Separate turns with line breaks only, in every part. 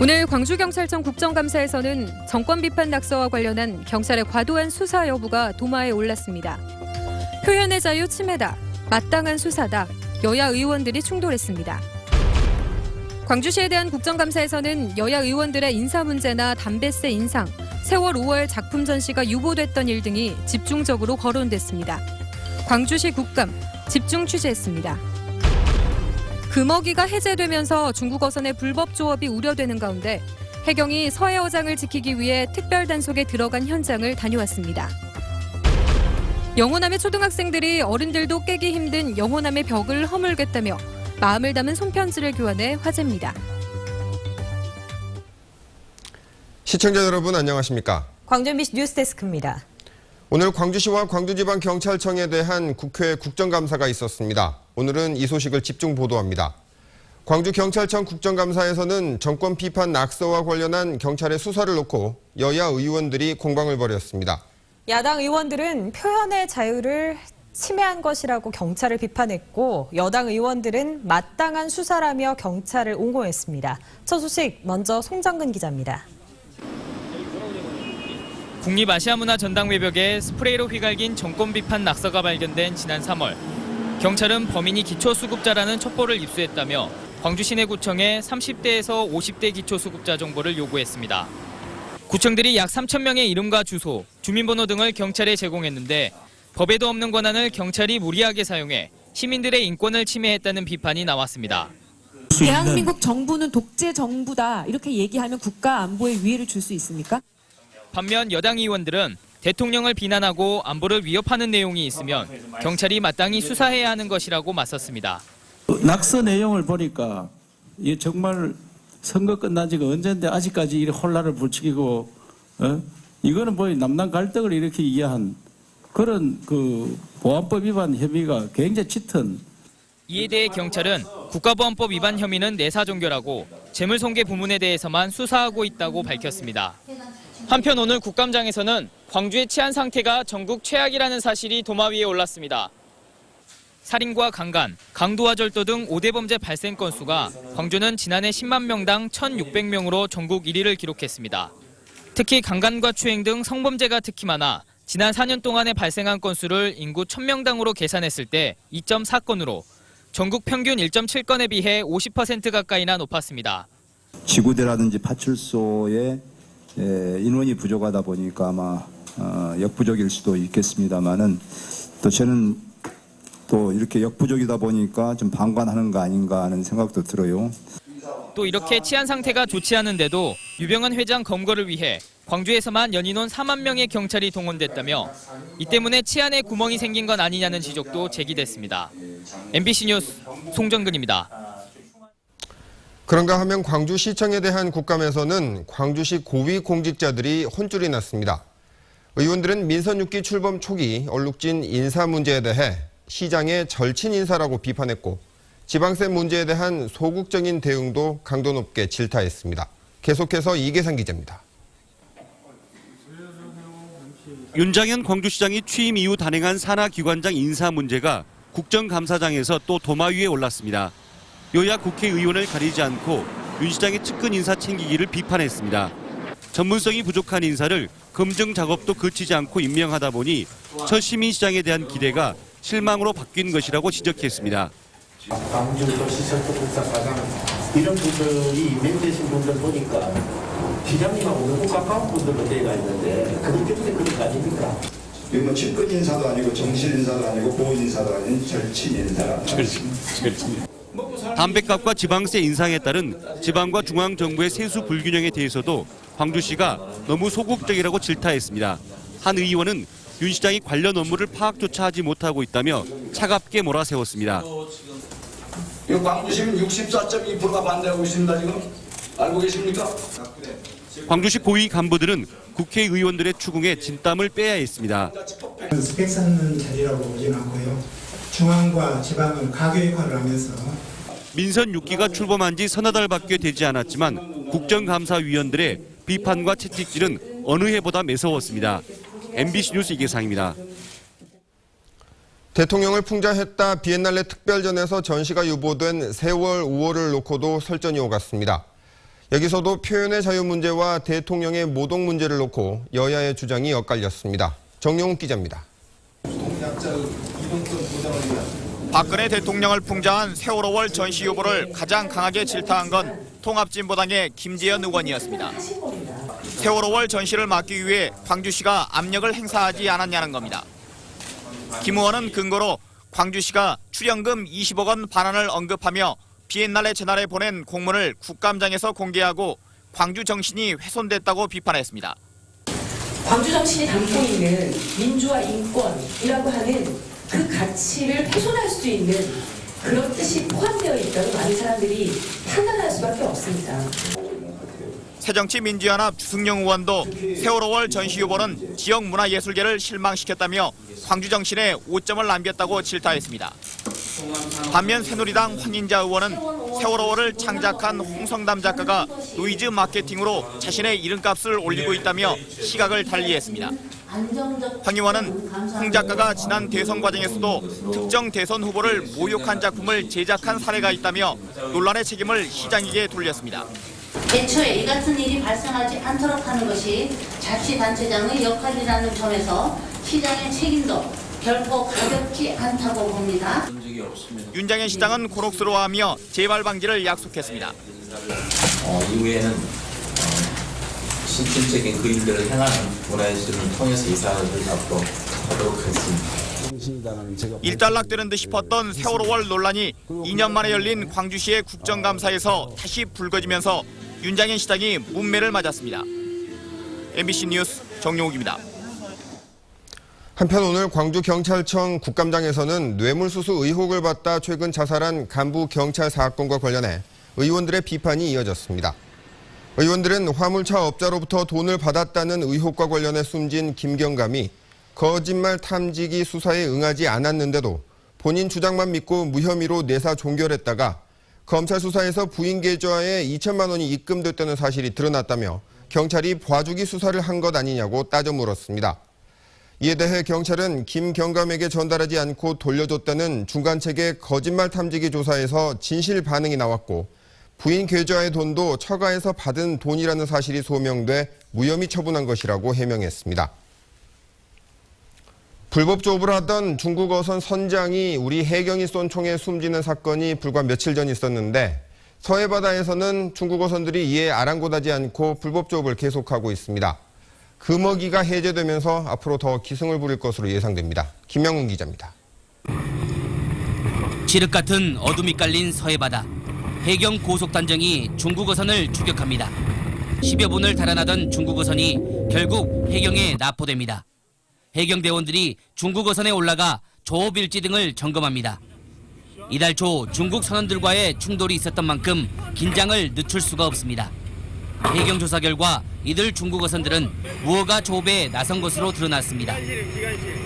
오늘 광주경찰청 국정감사에서는 정권 비판 낙서와 관련한 경찰의 과도한 수사 여부가 도마에 올랐습니다. 표현의 자유 침해다, 마땅한 수사다, 여야 의원들이 충돌했습니다. 광주시에 대한 국정감사에서는 여야 의원들의 인사 문제나 담배세 인상, 세월 5월 작품 전시가 유보됐던 일 등이 집중적으로 거론됐습니다. 광주시 국감 집중 취재했습니다. 금어기가 해제되면서 중국 어선의 불법 조업이 우려되는 가운데 해경이 서해어장을 지키기 위해 특별 단속에 들어간 현장을 다녀왔습니다. 영호남의 초등학생들이 어른들도 깨기 힘든 영호남의 벽을 허물겠다며 마음을 담은 손편지를 교환해 화제입니다.
시청자 여러분 안녕하십니까?
광주 MBC 뉴스데스크입니다.
오늘 광주시와 광주지방경찰청에 대한 국회 국정감사가 있었습니다. 오늘은 이 소식을 집중 보도합니다. 광주경찰청 국정감사에서는 정권 비판 낙서와 관련한 경찰의 수사를 놓고 여야 의원들이 공방을 벌였습니다.
야당 의원들은 표현의 자유를 침해한 것이라고 경찰을 비판했고 여당 의원들은 마땅한 수사라며 경찰을 옹호했습니다. 첫 소식 먼저 송정근 기자입니다.
국립아시아문화전당회벽에 스프레이로 휘갈긴 정권 비판 낙서가 발견된 지난 3월. 경찰은 범인이 기초수급자라는 첩보를 입수했다며 광주 시내구청에 30대에서 50대 기초수급자 정보를 요구했습니다. 구청들이 약 3천 명의 이름과 주소, 주민번호 등을 경찰에 제공했는데 법에도 없는 권한을 경찰이 무리하게 사용해 시민들의 인권을 침해했다는 비판이 나왔습니다.
대한민국 정부는 독재 정부다 이렇게 얘기하면 국가 안보에 위해를 줄 수 있습니까?
반면 여당 의원들은 대통령을 비난하고 안보를 위협하는 내용이 있으면 경찰이 마땅히 수사해야 하는 것이라고 맞섰습니다.
낙서 내용을 보니까 이게 정말 선거 끝난 지가 언젠데 아직까지 이 혼란을 부추기고 이거는 뭐 남남 갈등을 이렇게 이해한 그런 보안법 위반 혐의가 굉장히 짙은.
이에 대해 경찰은 국가보안법 위반 혐의는 내사종결하고 재물손괴 부문에 대해서만 수사하고 있다고 밝혔습니다. 한편 오늘 국감장에서는 광주의 치안 상태가 전국 최악이라는 사실이 도마 위에 올랐습니다. 살인과 강간, 강도와 절도 등 5대 범죄 발생 건수가 광주는 지난해 10만 명당 1,600명으로 전국 1위를 기록했습니다. 특히 강간과 추행 등 성범죄가 특히 많아 지난 4년 동안에 발생한 건수를 인구 1,000명당으로 계산했을 때 2.4건으로 전국 평균 1.7건에 비해 50% 가까이나 높았습니다.
지구대라든지 파출소에 인원이 부족하다 보니까 아마 역부족일 수도 있겠습니다만은 또 저는 또 이렇게 역부족이다 보니까 좀 방관하는 거 아닌가 하는 생각도 들어요.
또 이렇게 치안 상태가 좋지 않은데도 유병헌 회장 검거를 위해 광주에서만 연인원 4만 명의 경찰이 동원됐다며 이 때문에 치안에 구멍이 생긴 건 아니냐는 지적도 제기됐습니다. MBC 뉴스 송정근입니다.
그런가 하면 광주시청에 대한 국감에서는 광주시 고위 공직자들이 혼쭐이 났습니다. 의원들은 민선 6기 출범 초기 얼룩진 인사 문제에 대해 시장의 절친 인사라고 비판했고 지방세 문제에 대한 소극적인 대응도 강도 높게 질타했습니다. 계속해서 이계상 기자입니다.
윤장현 광주시장이 취임 이후 단행한 산하기관장 인사 문제가 국정감사장에서 또 도마 위에 올랐습니다. 여야 국회의원을 가리지 않고 윤 시장의 측근 인사 챙기기를 비판했습니다. 전문성이 부족한 인사를 검증 작업도 거치지 않고 임명하다 보니 첫 시민시장에 대한 기대가 실망으로 바뀐 것이라고 지적했습니다.
광주도시설특국사과장 이런 분들이 임명되신 분들 보니까 시장님하고 너무 가까운 분들로 되어 있는데 그것 때문에 그런 거 아닙니까?
이거 뭐 측근 인사도 아니고 정실 인사도 아니고 보호 인사도 아닌 절친 인사라.
담뱃값과 지방세 인상에 따른 지방과 중앙정부의 세수 불균형에 대해서도 광주시가 너무 소극적이라고 질타했습니다. 한 의원은 윤 시장이 관련 업무를 파악조차 하지 못하고 있다며 차갑게 몰아세웠습니다.
광주시민 64.2%가 반대하고 있습니다. 지금 알고 계십니까?
광주시 고위 간부들은 국회의원들의 추궁에 진땀을 빼야 했습니다.
스펙 쌓는 자리라고 보지는 않고요. 중앙과 지방은 가교 역할을 하면서
민선 6기가 출범한 지 서너 달밖에 되지 않았지만 국정감사위원들의 비판과 채찍질은 어느 해보다 매서웠습니다. MBC 뉴스 이계상입니다.
대통령을 풍자했다 비엔날레 특별전에서 전시가 유보된 세월 5월을 놓고도 설전이 오갔습니다. 여기서도 표현의 자유 문제와 대통령의 모독 문제를 놓고 여야의 주장이 엇갈렸습니다. 정용욱 기자입니다.
박근혜 대통령을 풍자한 세월호월 전시 후보를 가장 강하게 질타한 건 통합진보당의 김재현 의원이었습니다. 세월호월 전시를 막기 위해 광주시가 압력을 행사하지 않았냐는 겁니다. 김 의원은 근거로 광주시가 출연금 20억 원 반환을 언급하며 비엔날레 재날에 보낸 공문을 국감장에서 공개하고 광주 정신이 훼손됐다고 비판했습니다.
광주 정신이 담고 있는 민주화 인권이라고 하는 그 가치를 훼손할 수 있는 그런 뜻이 포함되어 있다고 많은 사람들이 판단할 수밖에 없습니다.
새정치민주연합 주승용 의원도 세월호월 전시 후보는 지역 문화예술계를 실망시켰다며 광주 정신에 오점을 남겼다고 질타했습니다. 반면 새누리당 황인자 의원은 세월호월을 창작한 홍성담 작가가 노이즈 마케팅으로 자신의 이름값을 올리고 있다며 시각을 달리했습니다. 황 의원은 홍 작가가 지난 대선 과정에서도 특정 대선 후보를 모욕한 작품을 제작한 사례가 있다며 논란의 책임을 시장에게 돌렸습니다.
애초에 이 같은 일이 발생하지 않도록 하는 것이 자치단체장의 역할이라는 점에서 시장의 책임도 결코 가볍지 않다고 봅니다.
윤장현 시장은 곤혹스러워하며 재발 방지를 약속했습니다.
이후에는 실질적인 그 일들을 행하는 문화예술을 통해서 이 사업을 앞으로 하도록 하겠습니다.
일단락되는 듯 싶었던 세월호월 논란이 2년 만에 열린 광주시의 국정감사에서 다시 불거지면서 윤장현 시장이 문매를 맞았습니다. MBC 뉴스 정용욱입니다.
한편 오늘 광주경찰청 국감장에서는 뇌물수수 의혹을 받다 최근 자살한 간부 경찰 사건과 관련해 의원들의 비판이 이어졌습니다. 의원들은 화물차 업자로부터 돈을 받았다는 의혹과 관련해 숨진 김경감이 거짓말 탐지기 수사에 응하지 않았는데도 본인 주장만 믿고 무혐의로 내사 종결했다가 검찰 수사에서 부인 계좌에 2천만 원이 입금됐다는 사실이 드러났다며 경찰이 봐주기 수사를 한 것 아니냐고 따져 물었습니다. 이에 대해 경찰은 김경감에게 전달하지 않고 돌려줬다는 중간책의 거짓말 탐지기 조사에서 진실 반응이 나왔고 부인 계좌의 돈도 처가에서 받은 돈이라는 사실이 소명돼 무혐의 처분한 것이라고 해명했습니다. 불법 조업을 하던 중국 어선 선장이 우리 해경이 쏜 총에 숨지는 사건이 불과 며칠 전 있었는데 서해 바다에서는 중국 어선들이 이에 아랑곳하지 않고 불법 조업을 계속하고 있습니다. 금어기가 해제되면서 앞으로 더 기승을 부릴 것으로 예상됩니다. 김명훈 기자입니다.
칠흑 같은 어둠이 깔린 서해 바다. 해경 고속단정이 중국 어선을 추격합니다. 10여 분을 달아나던 중국 어선이 결국 해경에 납포됩니다. 해경 대원들이 중국 어선에 올라가 조업 일지 등을 점검합니다. 이달 초 중국 선원들과의 충돌이 있었던 만큼 긴장을 늦출 수가 없습니다. 해경 조사 결과 이들 중국 어선들은 무허가 조업에 나선 것으로 드러났습니다.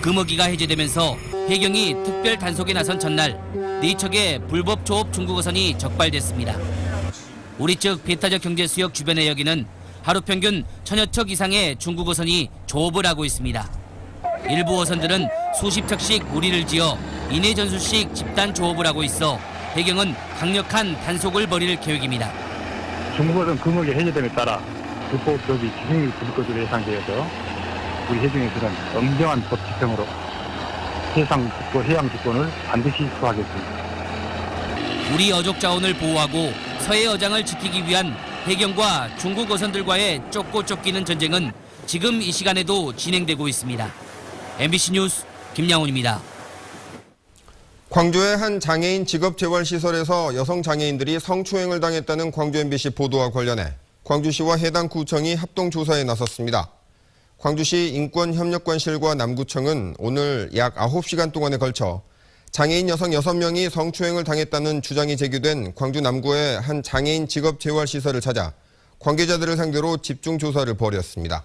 금어기가 해제되면서 해경이 특별 단속에 나선 전날 4척의 불법 조업 중국 어선이 적발됐습니다. 우리 측 배타적 경제 수역 주변의 여기는 하루 평균 1000여 척 이상의 중국 어선이 조업을 하고 있습니다. 일부 어선들은 수십 척씩 무리를 지어 이내 전술식 집단 조업을 하고 있어 해경은 강력한 단속을 벌일 계획입니다.
중국어선 금어기 해제됨에 따라 불법 조업이 기승을 부릴 것으로 예상되어서 우리 해경의 그런 엄정한 법 집행으로 해상 주권을 반드시 수호하겠습니다.
우리 어족 자원을 보호하고 서해 어장을 지키기 위한 해경과 중국 어선들과의 쫓고 쫓기는 전쟁은 지금 이 시간에도 진행되고 있습니다. MBC 뉴스 김양훈입니다.
광주의 한 장애인 직업재활시설에서 여성 장애인들이 성추행을 당했다는 광주 MBC 보도와 관련해 광주시와 해당 구청이 합동조사에 나섰습니다. 광주시 인권협력관실과 남구청은 오늘 약 9시간 동안에 걸쳐 장애인 여성 6명이 성추행을 당했다는 주장이 제기된 광주 남구의 한 장애인 직업재활시설을 찾아 관계자들을 상대로 집중조사를 벌였습니다.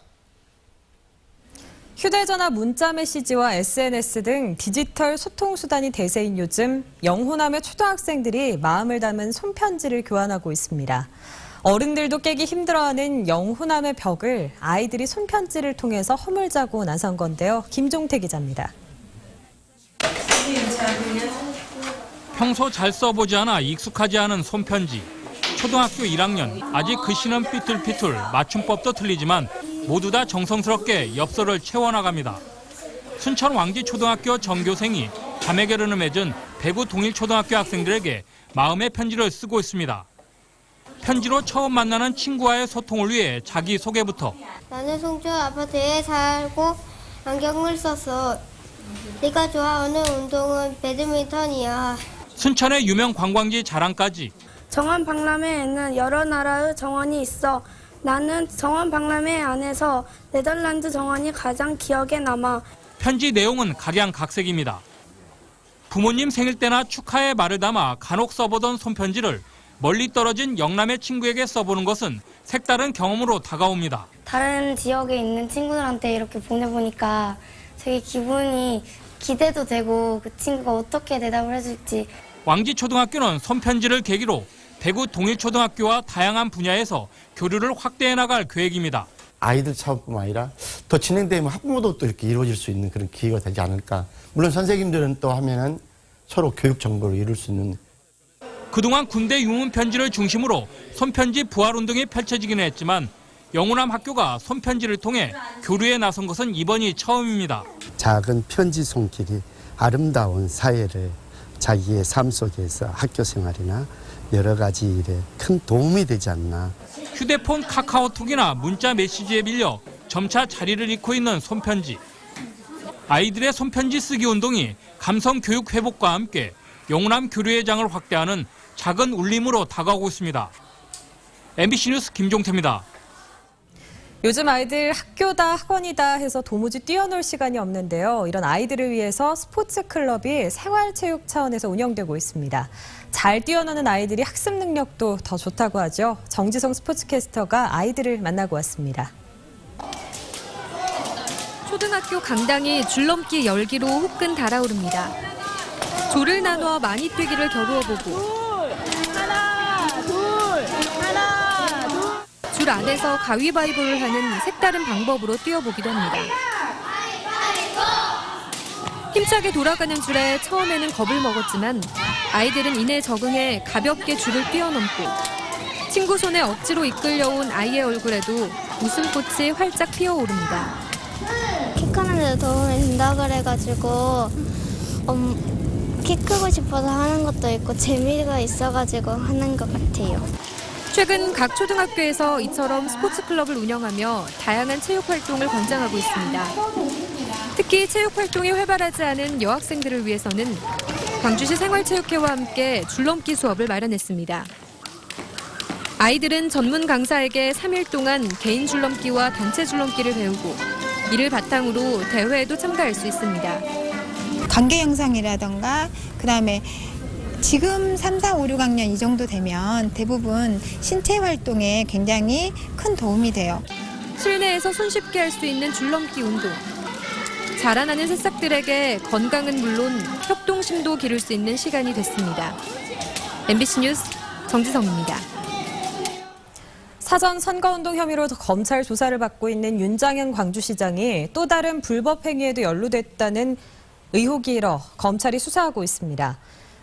휴대전화 문자 메시지와 SNS 등 디지털 소통 수단이 대세인 요즘 영호남의 초등학생들이 마음을 담은 손편지를 교환하고 있습니다. 어른들도 깨기 힘들어하는 영호남의 벽을 아이들이 손편지를 통해서 허물자고 나선 건데요. 김종태 기자입니다.
평소 잘 써보지 않아 익숙하지 않은 손편지. 초등학교 1학년, 아직 글씨는 삐뚤삐뚤, 맞춤법도 틀리지만 모두 다 정성스럽게 엽서를 채워나갑니다. 순천 왕지초등학교 전교생이 자매 결혼을 맺은 대구 동일초등학교 학생들에게 마음의 편지를 쓰고 있습니다. 편지로 처음 만나는 친구와의 소통을 위해 자기소개부터.
나는 송주 아파트에 살고 안경을 썼어. 네가 좋아하는 운동은 배드민턴이야.
순천의 유명 관광지 자랑까지.
정원 박람회에는 여러 나라의 정원이 있어. 나는 정원 박람회 안에서 네덜란드 정원이 가장 기억에 남아.
편지 내용은 각양각색입니다. 부모님 생일 때나 축하의 말을 담아 간혹 써보던 손편지를 멀리 떨어진 영남의 친구에게 써보는 것은 색다른 경험으로 다가옵니다.
다른 지역에 있는 친구들한테 이렇게 보내보니까 되게 기분이 기대도 되고 그 친구가 어떻게 대답을 해줄지.
왕지초등학교는 손편지를 계기로 대구 동일초등학교와 다양한 분야에서 교류를 확대해 나갈 계획입니다.
아이들 차원뿐만 아니라 더 진행되면 학부모도 또 이렇게 이루어질 수 있는 그런 기회가 되지 않을까. 물론 선생님들은 또 하면은 서로 교육 정보를 이룰 수 있는.
그동안 군대 유문 편지를 중심으로 손편지 부활 운동이 펼쳐지기는 했지만 영호남 학교가 손편지를 통해 교류에 나선 것은 이번이 처음입니다.
작은 편지 손길이 아름다운 사회를 자기의 삶 속에서 학교 생활이나 여러 가지 일에 큰 도움이 되지 않나.
휴대폰 카카오톡이나 문자 메시지에 밀려 점차 자리를 잃고 있는 손편지. 아이들의 손편지 쓰기 운동이 감성 교육 회복과 함께 영호남 교류의 장을 확대하는 작은 울림으로 다가오고 있습니다. MBC 뉴스 김종태입니다.
요즘 아이들 학교다 학원이다 해서 도무지 뛰어놀 시간이 없는데요. 이런 아이들을 위해서 스포츠 클럽이 생활체육 차원에서 운영되고 있습니다. 잘 뛰어노는 아이들이 학습 능력도 더 좋다고 하죠. 정지성 스포츠캐스터가 아이들을 만나고 왔습니다.
초등학교 강당이 줄넘기 열기로 후끈 달아오릅니다. 조를 나눠 많이 뛰기를 겨루어보고 줄 안에서 가위바위보를 하는 색다른 방법으로 뛰어보기도 합니다. 힘차게 돌아가는 줄에 처음에는 겁을 먹었지만 아이들은 이내 적응해 가볍게 줄을 뛰어넘고 친구 손에 억지로 이끌려온 아이의 얼굴에도 웃음꽃이 활짝 피어오릅니다.
키 크는 데 도움이 된다 그래가지고 키 크고 싶어서 하는 것도 있고 재미가 있어가지고 하는 것 같아요.
최근 각 초등학교에서 이처럼 스포츠 클럽을 운영하며 다양한 체육 활동을 권장하고 있습니다. 특히 체육 활동이 활발하지 않은 여학생들을 위해서는 광주시 생활체육회와 함께 줄넘기 수업을 마련했습니다. 아이들은 전문 강사에게 3일 동안 개인 줄넘기와 단체 줄넘기를 배우고 이를 바탕으로 대회에도 참가할 수 있습니다.
관계 형성이라던가 그다음에 지금 3, 4, 5, 6학년 이 정도 되면 대부분 신체 활동에 굉장히 큰 도움이 돼요.
실내에서 손쉽게 할 수 있는 줄넘기 운동. 자라나는 새싹들에게 건강은 물론 협동심도 기를 수 있는 시간이 됐습니다. MBC 뉴스 정지성입니다.
사전 선거운동 혐의로 검찰 조사를 받고 있는 윤장현 광주시장이 또 다른 불법 행위에도 연루됐다는 의혹이 일어 검찰이 수사하고 있습니다.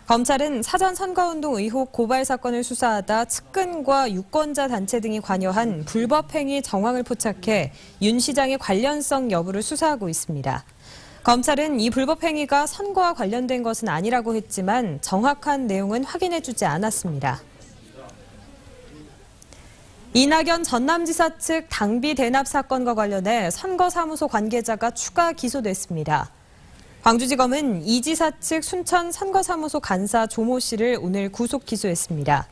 검찰은 사전 선거운동 의혹 고발 사건을 수사하다 측근과 유권자 단체 등이 관여한 불법 행위 정황을 포착해 윤 시장의 관련성 여부를 수사하고 있습니다. 검찰은 이 불법 행위가 선거와 관련된 것은 아니라고 했지만 정확한 내용은 확인해주지 않았습니다. 이낙연 전남지사 측 당비 대납 사건과 관련해 선거사무소 관계자가 추가 기소됐습니다. 광주지검은 이 지사 측 순천 선거사무소 간사 조모 씨를 오늘 구속 기소했습니다.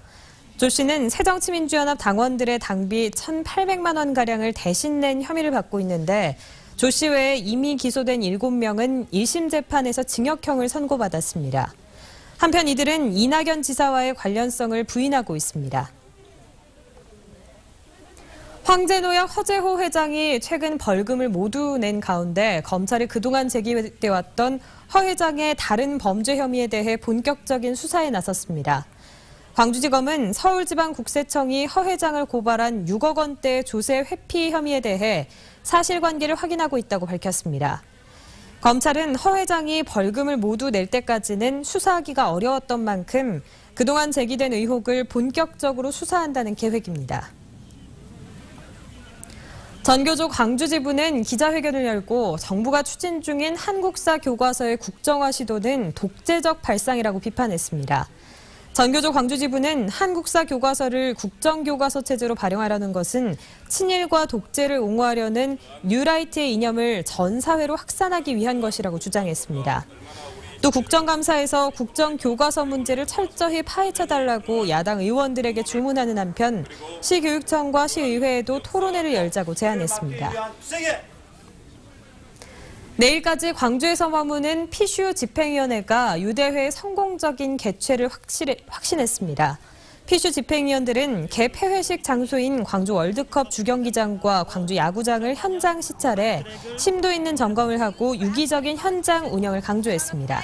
조 씨는 새정치민주연합 당원들의 당비 1,800만 원가량을 대신 낸 혐의를 받고 있는데 조 씨 외에 이미 기소된 7명은 1심 재판에서 징역형을 선고받았습니다. 한편 이들은 이낙연 지사와의 관련성을 부인하고 있습니다. 황제노약 허재호 회장이 최근 벌금을 모두 낸 가운데 검찰이 그동안 제기돼왔던 허 회장의 다른 범죄 혐의에 대해 본격적인 수사에 나섰습니다. 광주지검은 서울지방국세청이 허 회장을 고발한 6억 원대 조세 회피 혐의에 대해 사실관계를 확인하고 있다고 밝혔습니다. 검찰은 허 회장이 벌금을 모두 낼 때까지는 수사하기가 어려웠던 만큼 그동안 제기된 의혹을 본격적으로 수사한다는 계획입니다. 전교조 광주지부는 기자회견을 열고 정부가 추진 중인 한국사 교과서의 국정화 시도는 독재적 발상이라고 비판했습니다. 전교조 광주지부는 한국사 교과서를 국정교과서 체제로 발행하려는 것은 친일과 독재를 옹호하려는 뉴라이트의 이념을 전 사회로 확산하기 위한 것이라고 주장했습니다. 또 국정감사에서 국정교과서 문제를 철저히 파헤쳐달라고 야당 의원들에게 주문하는 한편 시교육청과 시의회에도 토론회를 열자고 제안했습니다. 내일까지 광주에서 머무는 피슈 집행위원회가 유대회의 성공적인 개최를 확신했습니다. 피슈 집행위원들은 개 폐회식 장소인 광주 월드컵 주경기장과 광주 야구장을 현장 시찰해 심도 있는 점검을 하고 유기적인 현장 운영을 강조했습니다.